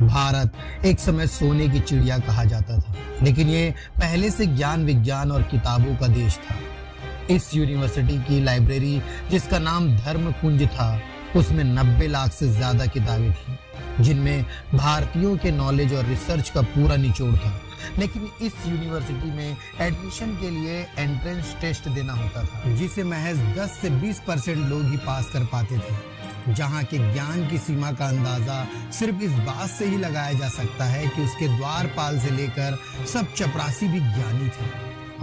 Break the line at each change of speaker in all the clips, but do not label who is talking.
भारत एक समय सोने की चिड़िया कहा जाता था, लेकिन ये पहले से ज्ञान विज्ञान और किताबों का देश था। इस यूनिवर्सिटी की लाइब्रेरी, जिसका नाम धर्म कुंज था, उसमें 90 लाख से ज्यादा किताबें थी, जिनमें भारतीयों के नॉलेज और रिसर्च का पूरा निचोड़ था। लेकिन इस यूनिवर्सिटी में एडमिशन के लिए एंट्रेंस टेस्ट देना होता था, जिसे महज 10 से 20% लोग ही पास कर पाते थे। जहाँ के ज्ञान की सीमा का अंदाजा सिर्फ इस बात से ही लगाया जा सकता है कि उसके द्वारपाल से लेकर सब चपरासी भी ज्ञानी थे।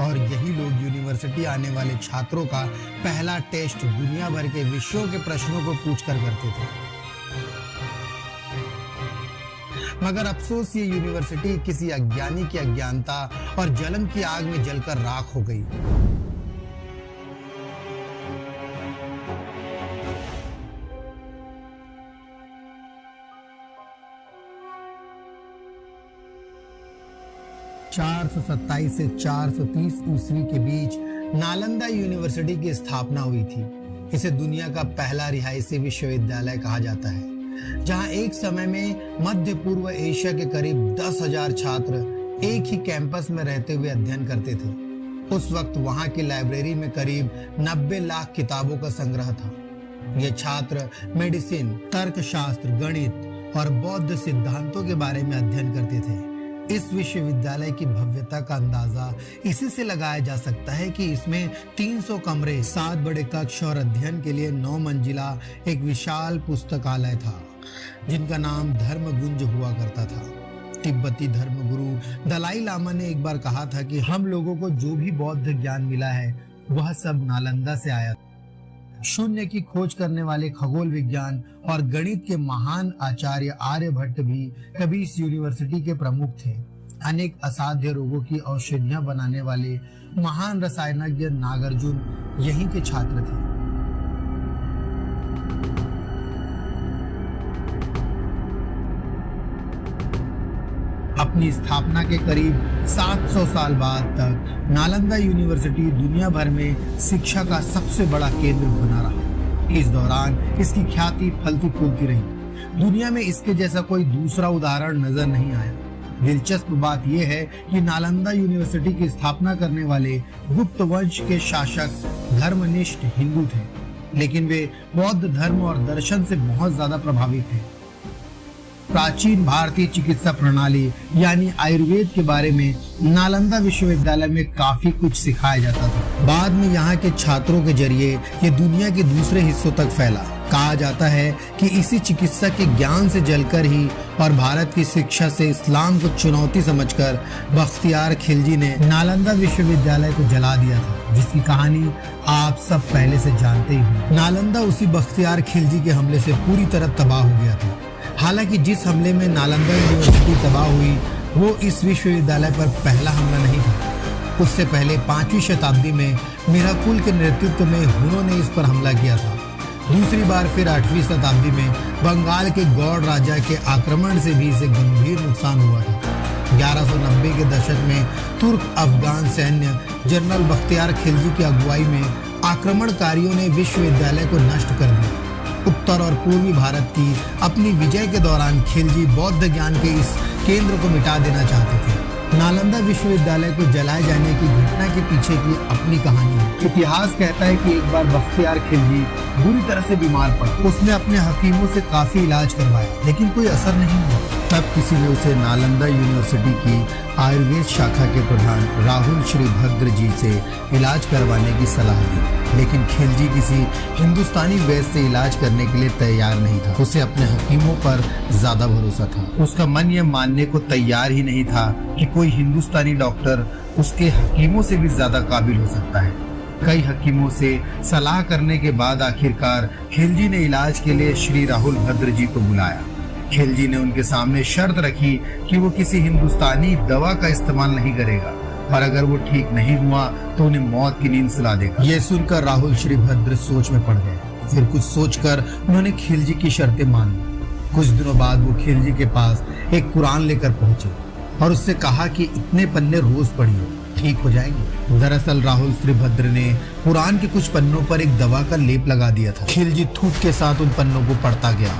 और यही लोग यूनिवर्सिटी आने वाले छात्रों का पहला टेस्ट दुनिया भर के विषयों के प्रश्नों को पूछकर करते थे। मगर अफसोस, ये यूनिवर्सिटी किसी अज्ञानी की अज्ञानता और जलन की आग में जलकर राख हो गई। (427 से 430 ईस्वी के बीच नालंदा यूनिवर्सिटी की स्थापना हुई थी। इसे दुनिया का पहला रिहायशी विश्वविद्यालय कहा जाता है, जहां एक समय में मध्य पूर्व एशिया के करीब 10,000 छात्र एक ही कैंपस में रहते हुए अध्ययन करते थे। उस वक्त वहां की लाइब्रेरी में करीब 90 लाख किताबों का संग्रह था। ये छात्र मेडिसिन, तर्कशास्त्र, गणित और बौद्ध सिद्धांतों के बारे में अध्ययन करते थे। इस विश्वविद्यालय की भव्यता का अंदाजा इसी से लगाया जा सकता है कि इसमें 300 कमरे, 7 बड़े कक्ष और अध्ययन के लिए 9 मंजिला एक विशाल पुस्तकालय था, जिनका नाम धर्मगुंज हुआ करता था। तिब्बती धर्मगुरु दलाई लामा ने एक बार कहा था कि हम लोगों को जो भी बौद्ध ज्ञान मिला है वह सब नालंदा से आया था। शून्य की खोज करने वाले खगोल विज्ञान और गणित के महान आचार्य आर्यभट्ट भी कभी इस यूनिवर्सिटी के प्रमुख थे। अनेक असाध्य रोगों की औषधियां बनाने वाले महान रसायनज्ञ नागार्जुन यहीं के छात्र थे। अपनी स्थापना के करीब 700 साल बाद तक नालंदा यूनिवर्सिटी दुनिया भर में शिक्षा का सबसे बड़ा केंद्र बना रहा। इस दौरान इसकी ख्याति फलती फूलती रही। दुनिया में इसके जैसा कोई दूसरा उदाहरण नजर नहीं आया। दिलचस्प बात यह है कि नालंदा यूनिवर्सिटी की स्थापना करने वाले गुप्त वंश के शासक धर्मनिष्ठ हिंदू थे, लेकिन वे बौद्ध धर्म और दर्शन से बहुत ज्यादा प्रभावित थे। प्राचीन भारतीय चिकित्सा प्रणाली यानी आयुर्वेद के बारे में नालंदा विश्वविद्यालय में काफी कुछ सिखाया जाता था। बाद में यहाँ के छात्रों के जरिए ये दुनिया के दूसरे हिस्सों तक फैला। कहा जाता है कि इसी चिकित्सा के ज्ञान से जलकर ही और भारत की शिक्षा से इस्लाम को चुनौती समझकर बख्तियार खिलजी ने नालंदा विश्वविद्यालय को जला दिया था, जिसकी कहानी आप सब पहले से जानते ही हो। नालंदा उसी बख्तियार खिलजी के हमले से पूरी तरह तबाह हो गया था। हालांकि जिस हमले में नालंदा यूनिवर्सिटी तबाह हुई वो इस विश्वविद्यालय पर पहला हमला नहीं था। उससे पहले 5वीं शताब्दी में मिराकुल के नेतृत्व में हुनों ने इस पर हमला किया था। दूसरी बार फिर 8वीं शताब्दी में बंगाल के गौड़ राजा के आक्रमण से भी इसे गंभीर नुकसान हुआ था। 1190 के दशक में तुर्क अफगान सैन्य जनरल बख्तियार खिलजी की अगुवाई में आक्रमणकारियों ने विश्वविद्यालय को नष्ट कर दिया। उत्तर और पूर्वी भारत की अपनी विजय के दौरान खिलजी बौद्ध ज्ञान के इस केंद्र को मिटा देना चाहते थे। नालंदा विश्वविद्यालय को जलाए जाने की घटना के पीछे की अपनी कहानी है। इतिहास कहता है कि एक बार बख्तियार खिलजी बुरी तरह से बीमार पड़ा। उसने अपने हकीमों से काफी इलाज करवाया, लेकिन कोई असर नहीं हुआ। तब किसी ने उसे नालंदा यूनिवर्सिटी की आयुर्वेद शाखा के प्रधान राहुल श्रीभद्र जी से इलाज करवाने की सलाह दी, लेकिन खिलजी किसी हिंदुस्तानी वैद्य से इलाज करने के लिए तैयार नहीं था। उसे अपने हकीमों पर ज्यादा भरोसा था। उसका मन यह मानने को तैयार ही नहीं था कि कोई हिंदुस्तानी डॉक्टर उसके हकीमों से भी ज्यादा काबिल हो सकता है। कई हकीमों से सलाह करने के बाद आखिरकार खिलजी ने इलाज के लिए श्री राहुल भद्र जी को बुलाया। खिलजी ने उनके सामने शर्त रखी कि वो किसी हिंदुस्तानी दवा का इस्तेमाल नहीं करेगा और अगर वो ठीक नहीं हुआ तो उन्हें मौत की नींद सुला देगा। ये सुनकर राहुल श्रीभद्र सोच में पड़ गए। फिर कुछ सोचकर उन्होंने खिलजी की शर्तें मान ली। कुछ दिनों बाद वो खिलजी के पास एक कुरान लेकर पहुंचे और उससे कहा कि इतने पन्ने रोज पढ़िए, ठीक हो जाएंगे। दरअसल राहुल श्रीभद्र ने कुरान के कुछ पन्नों पर एक दवा का लेप लगा दिया था। खिलजी थूक के साथ उन पन्नों को पढ़ता गया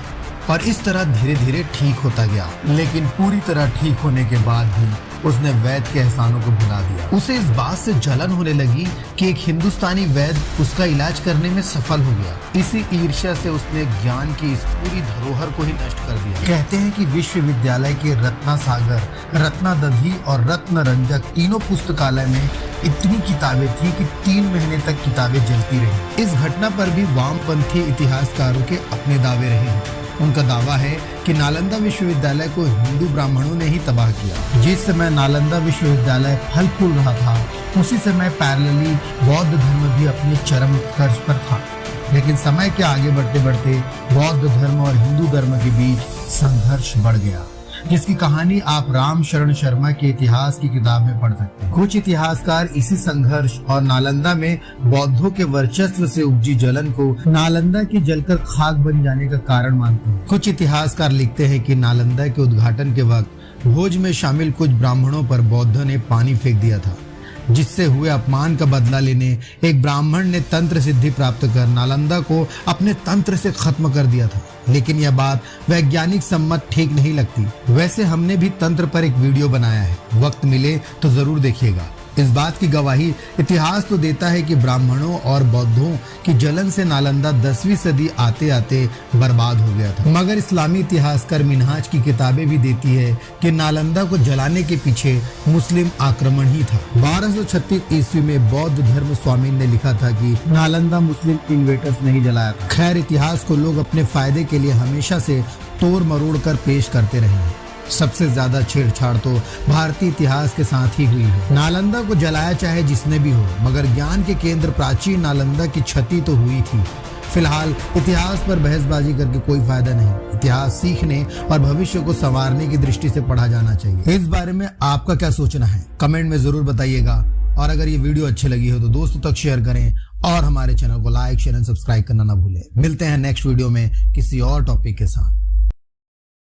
और इस तरह धीरे धीरे ठीक होता गया। लेकिन पूरी तरह ठीक होने के बाद भी उसने वैद्य के एहसानों को भुला दिया। उसे इस बात से जलन होने लगी कि एक हिंदुस्तानी वैद्य उसका इलाज करने में सफल हो गया। इसी ईर्ष्या से उसने ज्ञान की इस पूरी धरोहर को ही नष्ट कर दिया। कहते हैं कि विश्वविद्यालय के रत्ना सागर, रत्नादधी और रत्न रंजक तीनों पुस्तकालय में इतनी किताबें थी कि 3 महीने तक किताबें जलती रही। इस घटना पर भी वामपंथी इतिहासकारों के अपने दावे रहे हैं। उनका दावा है कि नालंदा विश्वविद्यालय को हिंदू ब्राह्मणों ने ही तबाह किया। जिस समय नालंदा विश्वविद्यालय फल फूल रहा था, उसी समय पैरेलली बौद्ध धर्म भी अपने चरम कर्ज पर था। लेकिन समय के आगे बढ़ते बढ़ते बौद्ध धर्म और हिंदू धर्म के बीच संघर्ष बढ़ गया, जिसकी कहानी आप राम शरण शर्मा के इतिहास की किताब में पढ़ सकते हैं। कुछ इतिहासकार इसी संघर्ष और नालंदा में बौद्धों के वर्चस्व से उपजी जलन को नालंदा के जलकर खाक बन जाने का कारण मानते हैं। कुछ इतिहासकार लिखते हैं कि नालंदा के उद्घाटन के वक्त भोज में शामिल कुछ ब्राह्मणों पर बौद्धों ने पानी फेंक दिया था, जिससे हुए अपमान का बदला लेने एक ब्राह्मण ने तंत्र सिद्धि प्राप्त कर नालंदा को अपने तंत्र से खत्म कर दिया था। लेकिन यह बात वैज्ञानिक सम्मत ठीक नहीं लगती। वैसे हमने भी तंत्र पर एक वीडियो बनाया है, वक्त मिले तो जरूर देखिएगा। इस बात की गवाही इतिहास तो देता है कि ब्राह्मणों और बौद्धों की जलन से नालंदा 10वीं सदी आते आते बर्बाद हो गया था। मगर इस्लामी इतिहासकार मिनहाज की किताबें भी देती है कि नालंदा को जलाने के पीछे मुस्लिम आक्रमण ही था। 1236 ईस्वी में बौद्ध धर्म स्वामी ने लिखा था कि नालंदा मुस्लिम इन्वेटर्स नहीं जलाया था। खैर, इतिहास को लोग अपने फायदे के लिए हमेशा से तोड़ मरोड़ कर पेश करते रहे हैं। सबसे ज्यादा छेड़छाड़ तो भारतीय इतिहास के साथ ही हुई है। नालंदा को जलाया चाहे जिसने भी हो, मगर ज्ञान के केंद्र प्राचीन नालंदा की क्षति तो हुई थी। फिलहाल इतिहास पर बहसबाजी करके कोई फायदा नहीं। इतिहास सीखने और भविष्य को संवारने की दृष्टि से पढ़ा जाना चाहिए। इस बारे में आपका क्या सोचना है, कमेंट में जरूर बताइएगा। और अगर ये वीडियो अच्छी लगी हो तो दोस्तों तक शेयर करें और हमारे चैनल को लाइक, शेयर एंड सब्सक्राइब करना ना भूलें। मिलते हैं नेक्स्ट वीडियो में किसी और टॉपिक के साथ।